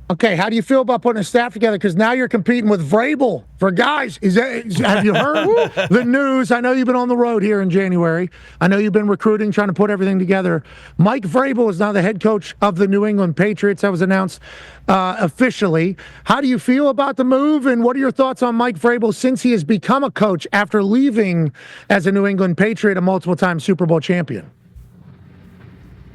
Okay, how do you feel about putting a staff together? Because now you're competing with Vrabel for guys. Have you heard the news? I know you've been on the road here in January. I know you've been recruiting, trying to put everything together. Mike Vrabel is now the head coach of the New England Patriots. That was announced officially. How do you feel about the move, and what are your thoughts on Mike Vrabel since he has become a coach after leaving as a New England Patriot, a multiple-time Super Bowl champion?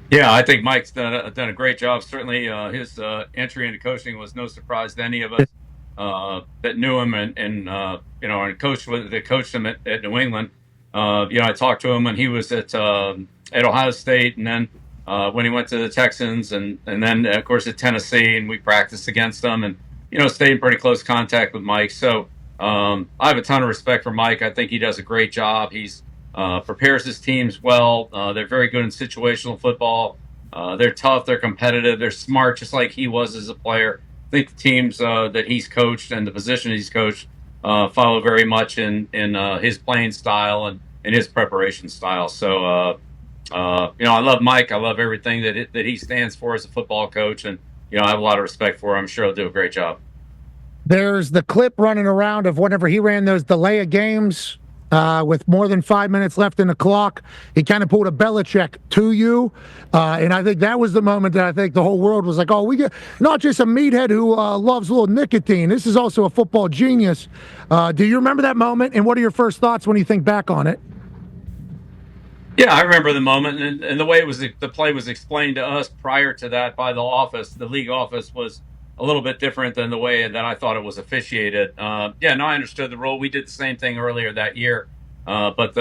Yeah, I think Mike's done a great job. Certainly, his entry into coaching was no surprise to any of us that knew him and coached him at New England. I talked to him when he was at Ohio State, and then when he went to the Texans, and then of course at Tennessee, and we practiced against them, and stayed in pretty close contact with Mike. So I have a ton of respect for Mike. I think he does a great job. He's prepares his teams well. They're very good in situational football. They're tough. They're competitive. They're smart, just like he was as a player. I think the teams that he's coached and the position he's coached follow very much in his playing style and in his preparation style. So, I love Mike. I love everything that he stands for as a football coach, and I have a lot of respect for him. I'm sure he'll do a great job. There's the clip running around of whenever he ran those delay of games with more than 5 minutes left in the clock. He kind of pulled a Belichick to you. And I think that was the moment that I think the whole world was like, oh, we get not just a meathead who loves a little nicotine. This is also a football genius. Do you remember that moment? And what are your first thoughts when you think back on it? Yeah, I remember the moment, and the way the play was explained to us prior to that by the league office was a little bit different than the way that I thought it was officiated. I understood the rule. We did the same thing earlier that year, but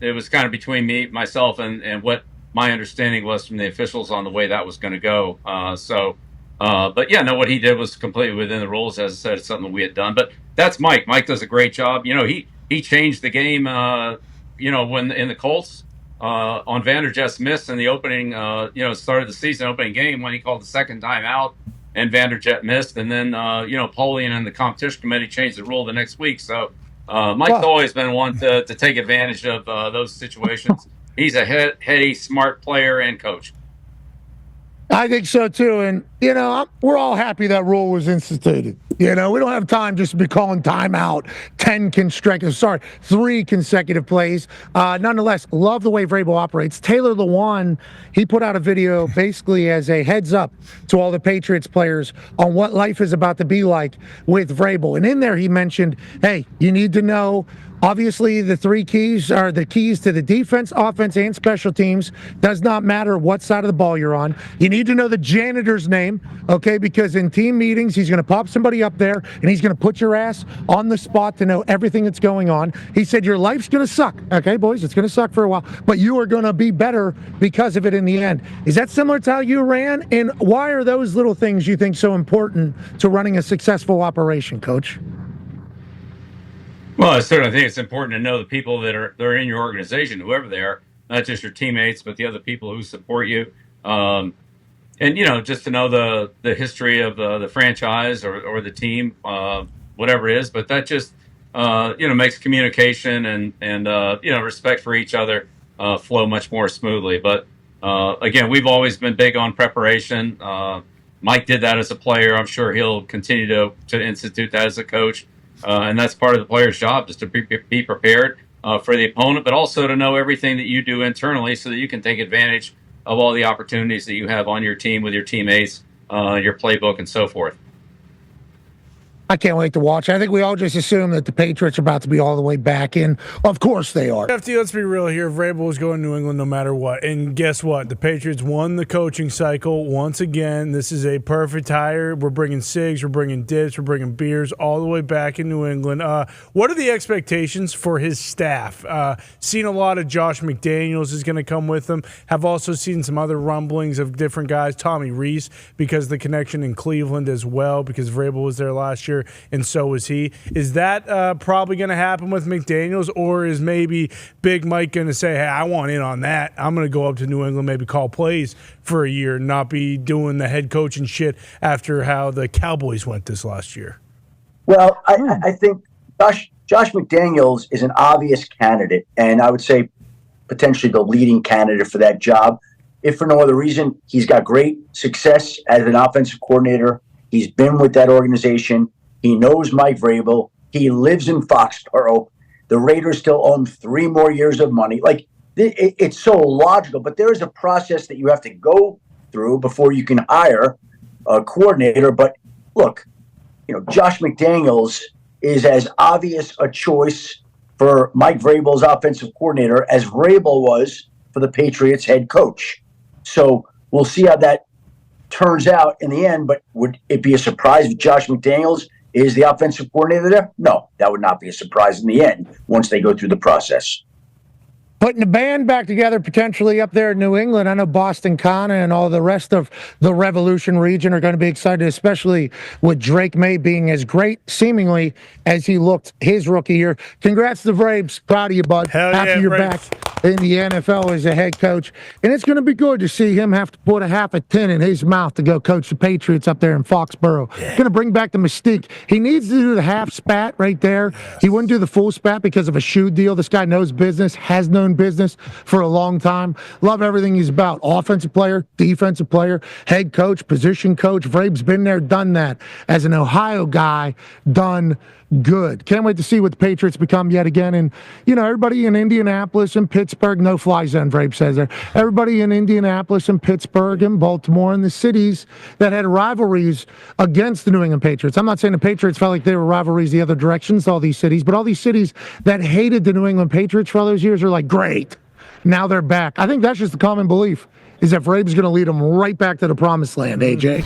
it was kind of between myself, and what my understanding was from the officials on the way that was going to go. What he did was completely within the rules. As I said, it's something we had done. But that's Mike. Mike does a great job. He changed the game. When in the Colts. On Vanderjagt's miss in the opening, start of the season opening game when he called the second time out and Vanderjagt missed. And then, Polian and the competition committee changed the rule the next week. So Mike's always been one to take advantage of those situations. He's a heady, smart player and coach. I think so too, and we're all happy that rule was instituted. We don't have time just to be calling timeout 3 consecutive plays. Nonetheless, love the way Vrabel operates. Taylor Lewan, he put out a video basically as a heads up to all the Patriots players on what life is about to be like with Vrabel, and in there he mentioned, hey, you need to know. Obviously, the 3 keys are the keys to the defense, offense, and special teams. Does not matter what side of the ball you're on. You need to know the janitor's name, okay? Because in team meetings, he's going to pop somebody up there, and he's going to put your ass on the spot to know everything that's going on. He said your life's going to suck, okay, boys? It's going to suck for a while, but you are going to be better because of it in the end. Is that similar to how you ran? And why are those little things you think so important to running a successful operation, Coach? Well, I certainly think it's important to know the people that are in your organization, whoever they are, not just your teammates, but the other people who support you. Just to know the history of the franchise or the team, whatever it is. But that just makes communication and respect for each other flow much more smoothly. But again, we've always been big on preparation. Mike did that as a player. I'm sure he'll continue to institute that as a coach. And that's part of the player's job, is to be prepared for the opponent, but also to know everything that you do internally so that you can take advantage of all the opportunities that you have on your team with your teammates, your playbook, and so forth. I can't wait to watch. I think we all just assume that the Patriots are about to be all the way back in. Of course they are. FT, let's be real here. Vrabel is going to New England no matter what. And guess what? The Patriots won the coaching cycle once again. This is a perfect hire. We're bringing cigs, we're bringing dips, we're bringing beers all the way back in New England. What are the expectations for his staff? Seen a lot of Josh McDaniels is going to come with them. Have also seen some other rumblings of different guys. Tommy Rees, because of the connection in Cleveland as well, because Vrabel was there last year. And so is he. Is that probably going to happen with McDaniels, or is maybe Big Mike going to say, hey, I want in on that. I'm going to go up to New England, maybe call plays for a year, and not be doing the head coach and shit after how the Cowboys went this last year? Well, I think Josh McDaniels is an obvious candidate, and I would say potentially the leading candidate for that job. If for no other reason, he's got great success as an offensive coordinator He's been with that organization. He knows Mike Vrabel. He lives in Foxborough. The Raiders still owe him 3 more years of money. Like, it's so logical, but there is a process that you have to go through before you can hire a coordinator. But look, Josh McDaniels is as obvious a choice for Mike Vrabel's offensive coordinator as Vrabel was for the Patriots head coach. So we'll see how that turns out in the end, but would it be a surprise if Josh McDaniels is the offensive coordinator there? No, that would not be a surprise in the end once they go through the process. Putting the band back together potentially up there in New England. I know Boston Connor and all the rest of the Revolution region are going to be excited, especially with Drake May being as great, seemingly, as he looked his rookie year. Congrats to the Braves. Proud of you, bud. Hell After yeah, you're Braves. back in the NFL as a head coach. And it's going to be good to see him have to put a half a tin in his mouth to go coach the Patriots up there in Foxborough. Going to bring back the mystique. He needs to do the half spat right there. Yes. He wouldn't do the full spat because of a shoe deal. This guy knows business, has known business for a long time. Love everything he's about. Offensive player, defensive player, head coach, position coach. Vrabel's been there, done that. As an Ohio guy, done good. Can't wait to see what the Patriots become yet again. And, everybody in Indianapolis and Pittsburgh, no fly zone, Vrabel says there. Everybody in Indianapolis and Pittsburgh and Baltimore and the cities that had rivalries against the New England Patriots. I'm not saying the Patriots felt like they were rivalries the other directions, all these cities, but all these cities that hated the New England Patriots for all those years are like, great. Now they're back. I think that's just the common belief, is that Vrabel's going to lead them right back to the promised land, AJ.